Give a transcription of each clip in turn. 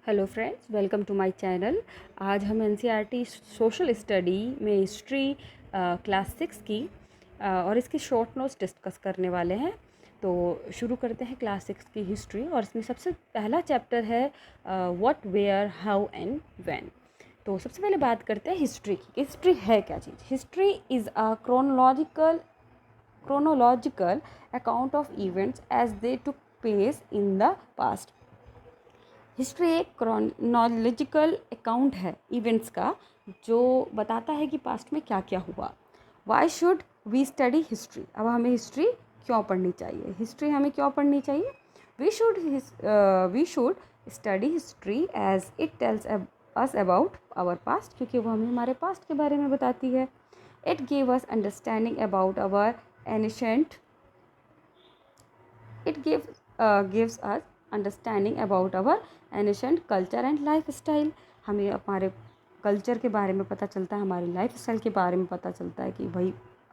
Hello friends, welcome to my channel. आज हम NCERT social study में हिस्ट्री क्लास 6 की और इसके शॉर्ट नोट्स डिस्कस करने वाले हैं। तो शुरू करते हैं क्लास 6 की हिस्ट्री, और इसमें सबसे पहला चैप्टर है what, where, how and when. तो सबसे पहले बात करते हैं हिस्ट्री की। हिस्ट्री है क्या चीज़? History is a chronological account of events as they took place in the past। History एक क्रोनोलॉजिकल अकाउंट है इवेंट्स का, जो बताता है कि पास्ट में क्या क्या हुआ। Why should we study history? अब हमें हिस्ट्री क्यों पढ़नी चाहिए? हिस्ट्री हमें क्यों पढ़नी चाहिए? We should study history as it tells us about our past, क्योंकि वो हमें हमारे पास्ट के बारे में बताती है। It give us understanding about our ancient It gives us understanding about our ancient culture and lifestyle। हमें हमारे कल्चर के बारे में पता चलता है, हमारे लाइफस्टाइल के बारे में पता चलता है कि भाई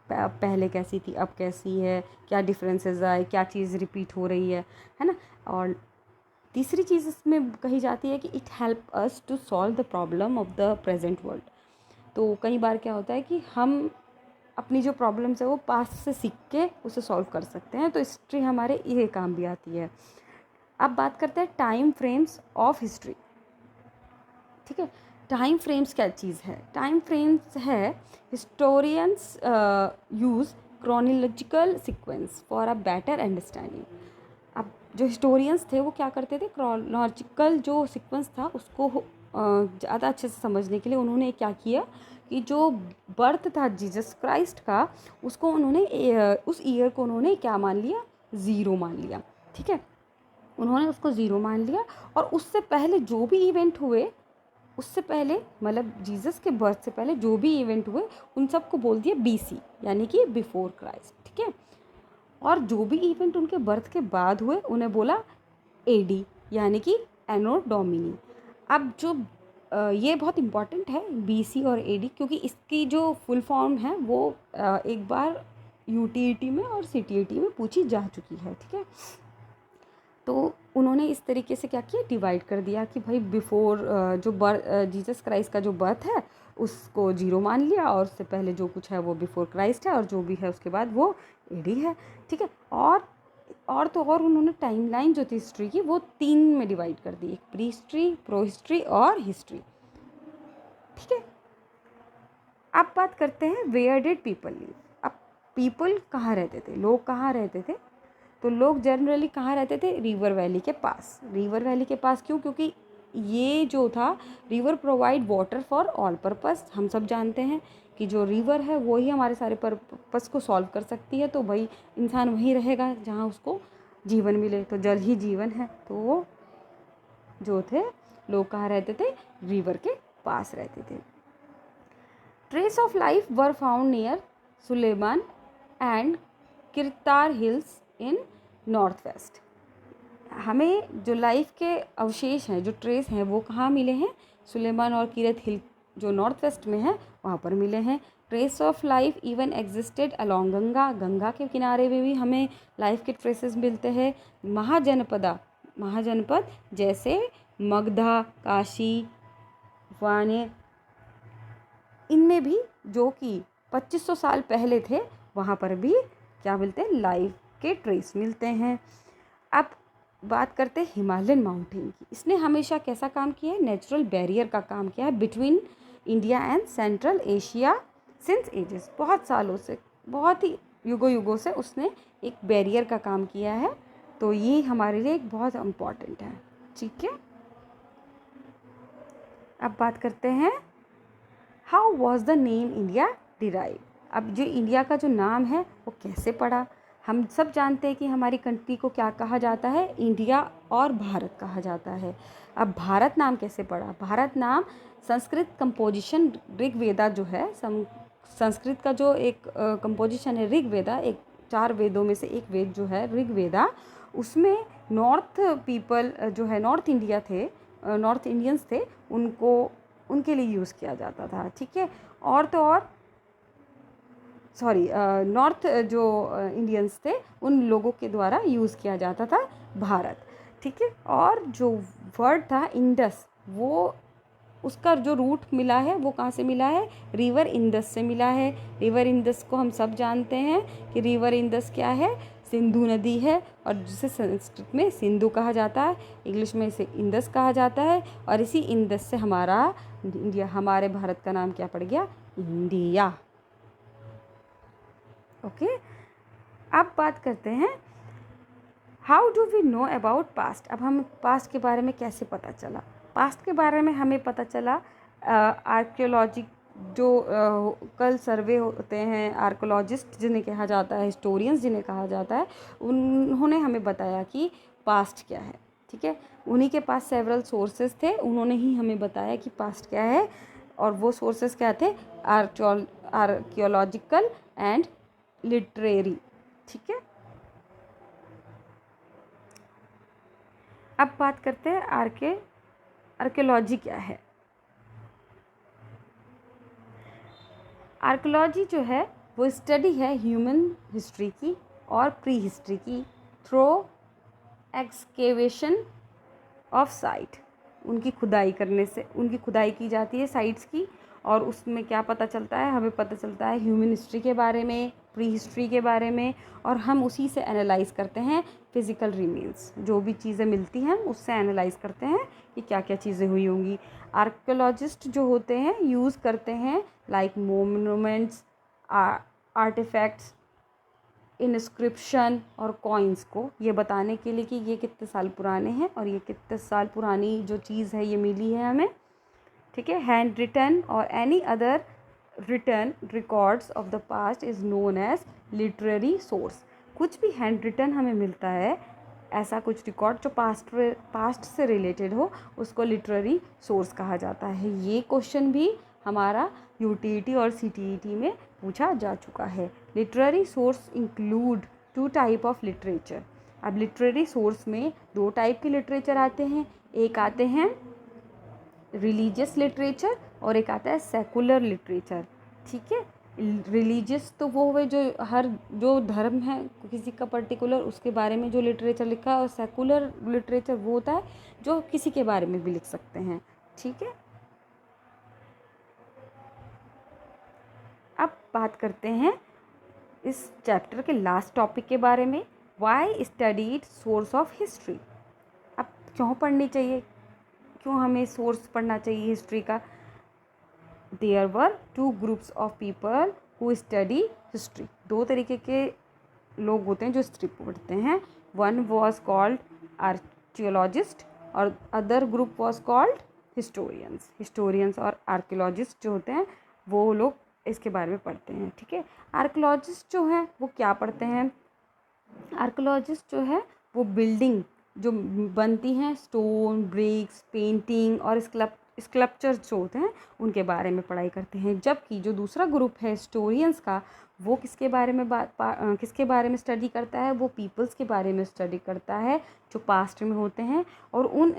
पहले कैसी थी, अब कैसी है, क्या डिफरेंसेस आए, क्या चीज़ रिपीट हो रही है ना। और तीसरी चीज़ इसमें कही जाती है कि it help us to solve the problem of the present world. तो कई बार क्या होता है कि हम अपनी जो प्रॉब्लम्स है वो पास्ट से सीख के उसे सॉल्व कर सकते हैं, तो हिस्ट्री हमारे ये काम भी आती है। अब बात करते हैं टाइम फ्रेम्स ऑफ हिस्ट्री। ठीक है, टाइम फ्रेम्स क्या चीज़ है? टाइम फ्रेम्स है historians use chronological sequence for a better understanding. अब जो हिस्टोरियंस थे वो क्या करते थे, क्रोनोलॉजिकल जो सीक्वेंस था उसको ज़्यादा अच्छे से समझने के लिए उन्होंने क्या किया कि जो बर्थ था जीसस क्राइस्ट का, उसको उन्होंने उस ईयर को उन्होंने क्या मान लिया? ज़ीरो मान लिया। ठीक है, उन्होंने उसको ज़ीरो मान लिया, और उससे पहले जो भी इवेंट हुए, उससे पहले मतलब जीसस के बर्थ से पहले जो भी इवेंट हुए उन सबको बोल दिया बीसी, यानी कि बिफोर क्राइस्ट। ठीक है, और जो भी इवेंट उनके बर्थ के बाद हुए उन्हें बोला एडी, यानी कि एनो डोमिनी। अब जो ये बहुत इम्पॉर्टेंट है बीसी और एडी, क्योंकि इसकी जो फुल फॉर्म है वो एक बार यूटीईटी में और सीटीईटी में पूछी जा चुकी है। ठीक है, तो उन्होंने इस तरीके से क्या किया, डिवाइड कर दिया कि भाई बिफोर जो जीसस क्राइस्ट का जो बर्थ है उसको जीरो मान लिया, और उससे पहले जो कुछ है वो बिफोर क्राइस्ट है, और जो भी है उसके बाद वो एडी है। ठीक है, और उन्होंने टाइमलाइन जो थी हिस्ट्री की वो 3 में डिवाइड कर दी, एक प्री हिस्ट्री, प्रो हिस्ट्री और हिस्ट्री। ठीक है, अब बात करते हैं वेयर डिड पीपल लिव। अब पीपल कहाँ रहते थे, लोग कहाँ रहते थे? तो लोग जनरली कहाँ रहते थे? रिवर वैली के पास। रिवर वैली के पास क्यों? क्योंकि ये जो था, river provide water for all purpose. हम सब जानते हैं कि जो रिवर है वो ही हमारे सारे पर्पस को सॉल्व कर सकती है। तो भाई इंसान वहीं रहेगा जहाँ उसको जीवन मिले, तो जल ही जीवन है। तो वो जो थे लोग कहाँ रहते थे? रिवर के पास रहते थे। Trace of life were found near Sulaiman and Kirthar hills in north west. हमें जो लाइफ के अवशेष हैं, जो ट्रेस हैं, वो कहाँ मिले हैं? सुलेमान और किरत हिल जो नॉर्थ वेस्ट में है वहाँ पर मिले हैं। Trace of life even existed along Ganga. Ganga के किनारे में भी हमें लाइफ के ट्रेसेस मिलते हैं। महाजनपद जैसे मगधा, काशी, वाने, इनमें भी जो कि 2500 साल पहले थे, वहाँ पर भी क्या मिलते हैं? लाइफ के ट्रेस मिलते हैं। अब बात करते हैं हिमालयन माउंटेन की। इसने हमेशा कैसा काम किया है? नेचुरल बैरियर का काम किया है between India and central Asia since ages. बहुत सालों से, बहुत ही युगों से उसने एक बैरियर का काम किया है। तो ये हमारे लिए एक बहुत इम्पॉर्टेंट है। ठीक है, अब बात करते हैं how was the name India derive. अब जो इंडिया का जो नाम है वो कैसे पड़ा? हम सब जानते हैं कि हमारी कंट्री को क्या कहा जाता है? इंडिया और भारत कहा जाता है। अब भारत नाम कैसे पड़ा? भारत नाम संस्कृत कंपोजिशन ऋग्वेदा जो है, संस्कृत का जो एक कंपोजिशन है ऋग्वेदा, एक 4 वेदों में से एक वेद जो है ऋग्वेदा, उसमें नॉर्थ पीपल जो है, नॉर्थ इंडिया थे, नॉर्थ इंडियंस थे, उनको उनके लिए यूज़ किया जाता था। ठीक है, और तो और नॉर्थ जो इंडियंस थे उन लोगों के द्वारा यूज़ किया जाता था भारत। ठीक है। और जो वर्ड था इंडस, वो उसका जो रूट मिला है वो कहाँ से मिला है, रिवर इंडस से मिला है। रिवर इंडस को हम सब जानते हैं कि रिवर इंडस क्या है, सिंधु नदी है, और जिसे संस्कृत में सिंधु कहा जाता है, इंग्लिश में इसे इंडस कहा जाता है। और इसी इंडस से हमारा इंडिया, हमारे भारत का नाम क्या पड़ गया, इंडिया। ओके, अब बात करते हैं how do we know about past. अब हम पास्ट के बारे में कैसे पता चला, पास्ट के बारे में हमें पता चला आर्कियोलॉजी जो कल सर्वे होते हैं, आर्कियोलॉजिस्ट जिन्हें कहा जाता है, हिस्टोरियंस जिन्हें कहा जाता है, उन्होंने हमें बताया कि पास्ट क्या है। ठीक है, उन्हीं के पास सेवरल सोर्सेज थे, उन्होंने ही हमें बताया कि पास्ट क्या है। और वो सोर्सेज क्या थे, आर्कियोलॉजिकल एंड लिटरेरी। ठीक है, अब बात करते हैं आर्कियोलॉजी क्या है। आर्कियोलॉजी जो है वो स्टडी है ह्यूमन हिस्ट्री की और प्री हिस्ट्री की थ्रू एक्सकेवेशन ऑफ साइट। उनकी खुदाई करने से, उनकी खुदाई की जाती है साइट्स की, और उसमें क्या पता चलता है, हमें पता चलता है ह्यूमन हिस्ट्री के बारे में, प्री हिस्ट्री के बारे में, और हम उसी से एनालाइज करते हैं फिज़िकल रिमेन्स। जो भी चीज़ें मिलती हैं उससे एनालाइज करते हैं कि क्या क्या चीज़ें हुई होंगी। आर्कियोलॉजिस्ट जो होते हैं यूज़ करते हैं लाइक मोन्यूमेंट्स, आर्टिफैक्ट्स, इंस्क्रिप्शन और कॉइन्स को, ये बताने के लिए कि ये कितने साल पुराने हैं और ये कितने साल पुरानी जो चीज़ है ये मिली है हमें। ठीक है, हैंड रिटन और any other written records of the past is known as literary source. कुछ भी हैंड रिटन हमें मिलता है, ऐसा कुछ रिकॉर्ड जो पास्ट से रिलेटेड हो, उसको लिटरेरी सोर्स कहा जाता है। ये क्वेश्चन भी हमारा यूटीईटी और सीटीईटी में पूछा जा चुका है। Literary source include 2 type of literature. अब लिटरेरी सोर्स में 2 टाइप के लिटरेचर आते हैं, एक आते हैं रिलीजियस लिटरेचर और एक आता है सेकुलर लिटरेचर। ठीक है, रिलीजियस तो वो है जो धर्म है किसी का पर्टिकुलर, उसके बारे में जो लिटरेचर लिखा है, और सेकुलर लिटरेचर वो होता है जो किसी के बारे में भी लिख सकते हैं। ठीक है, अब बात करते हैं इस चैप्टर के लास्ट टॉपिक के बारे में, why studied source of history. अब क्यों पढ़नी चाहिए, क्यों हमें सोर्स पढ़ना चाहिए हिस्ट्री का। There were 2 groups of people who study history. 2 तरीके के लोग होते हैं जो हिस्ट्री पढ़ते हैं। वन वॉज कॉल्ड आर्कियोलॉजिस्ट और other group was called historians. Historians और आर्कियोलॉजिस्ट जो होते हैं वो लोग इसके बारे में पढ़ते हैं। ठीक है, आर्कियोलॉजिस्ट जो हैं वो क्या पढ़ते हैं, आर्कियोलॉजिस्ट जो है वो बिल्डिंग जो बनती हैं, स्टोन, ब्रिक्स, पेंटिंग और स्कल्पचर्स जो होते हैं उनके बारे में पढ़ाई करते हैं। जबकि जो दूसरा ग्रुप है हिस्टोरियंस का, वो किसके बारे में स्टडी करता है, वो पीपल्स के बारे में स्टडी करता है जो पास्ट में होते हैं, और उन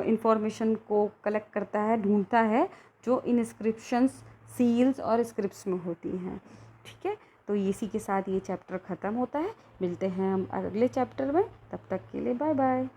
इंफॉर्मेशन को कलेक्ट करता है, ढूंढता है जो इंस्क्रिप्शंस, सील्स और स्क्रिप्ट्स में होती हैं। ठीक है, तो इसी के साथ ये चैप्टर ख़त्म होता है। मिलते हैं हम अगले चैप्टर में, तब तक के लिए बाय बाय।